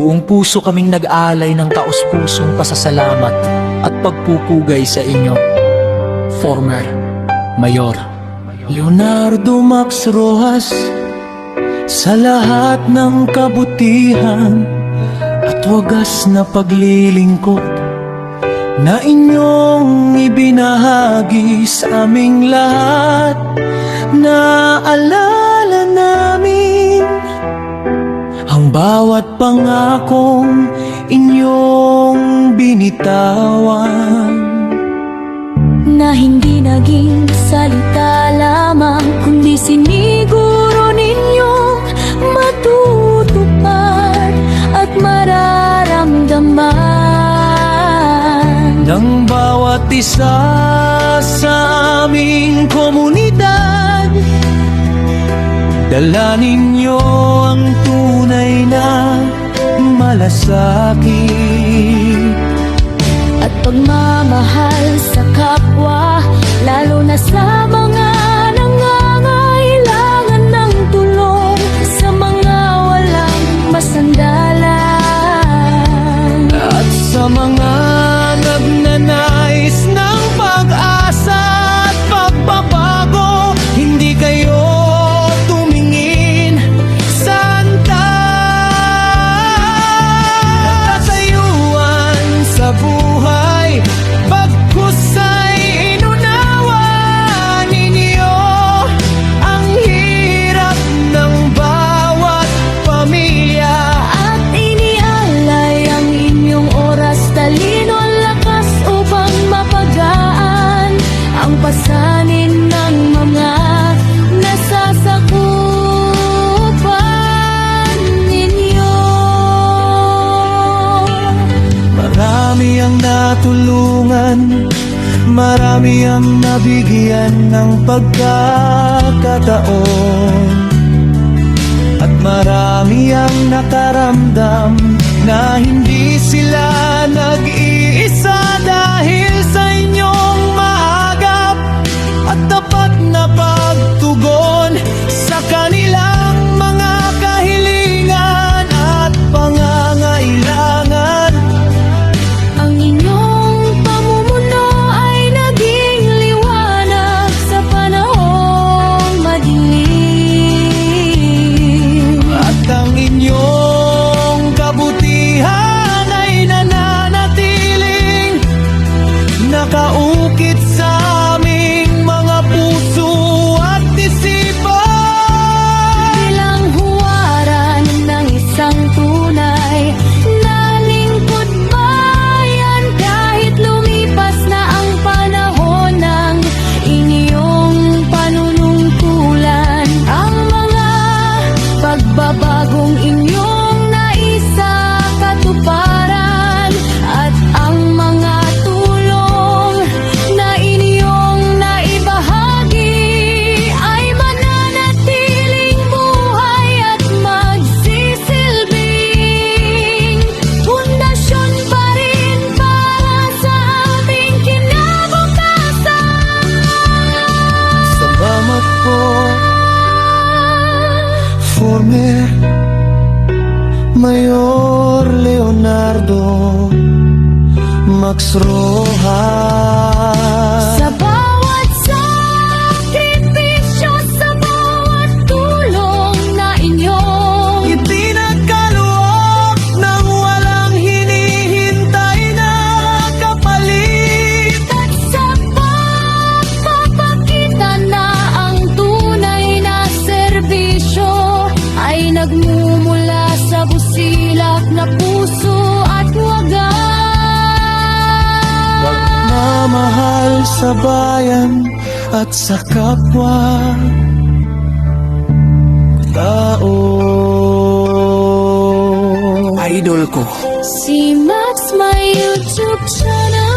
Buong puso kaming nag-aalay ng taos-pusong pasasalamat at pagpupugay sa inyo. Former Mayor Leonardo Max Roxas, sa lahat ng kabutihan at wagas na paglilingkod na inyong ibinahagi sa aming lahat, naalala namin ang bawat pangakong inyong binitawan, na hindi naging salita lamang, kundi siniguro ninyong matutupad at mararamdaman ng bawat isa sa aming komunidad. Dala ninyo ang tunay na malasakit at pagmamahal sa kapwa, lalo na sa mga nangangailangan ng tulong, sa mga walang masandalan, at sa mga nagnanais ng pag-asa at pagbabago. Hindi kayo tumingin sa katatayuan sa buhay, bagkus ay inunawa ninyo ang hirap ng bawat pamilya, at inialay ang inyong oras, talino, lakas upang mapagaan ang pasanin ng mga nasasakupan ninyo. marami ang natulungan, marami ang nabigyan ng pagkakataon, at marami ang nakaramdam na hindi sila nag-iisa dahil sa inyong maagap at tapat na pagtugon sa kanilang mga kahilingan at pangangailangan. Ang inyong pamumuno ay naging liwanag sa panahong madilim, At ang inyong kabutihan ay nananatiling nakaukit sa aming mga puso at isipan. bilang huwaran ng isang tunay na lingkod bayan. Kahit lumipas na ang panahon ng inyong panunungkulan, ang mga pagbabagong inyong naisa katuparan, at ang mga tulong na inyong naibahagi ay mananatiling buhay at magsisilbing pundasyon pa rin para sa aming kinabukasan. Salamat po, former Mayor Leonardo Max Roxas. Sa bawat sakripisyo, sa bawat tulong na inyong Itinagkaloob ng walang hinihintay na kapalit. at sa pagpapakita na ang tunay na serbisyo ay nagmumula sa busilak na puso at wagas. Pagmamahal sa bayan at sa kapwa tao. Idol ko. Si Max, my YouTube channel.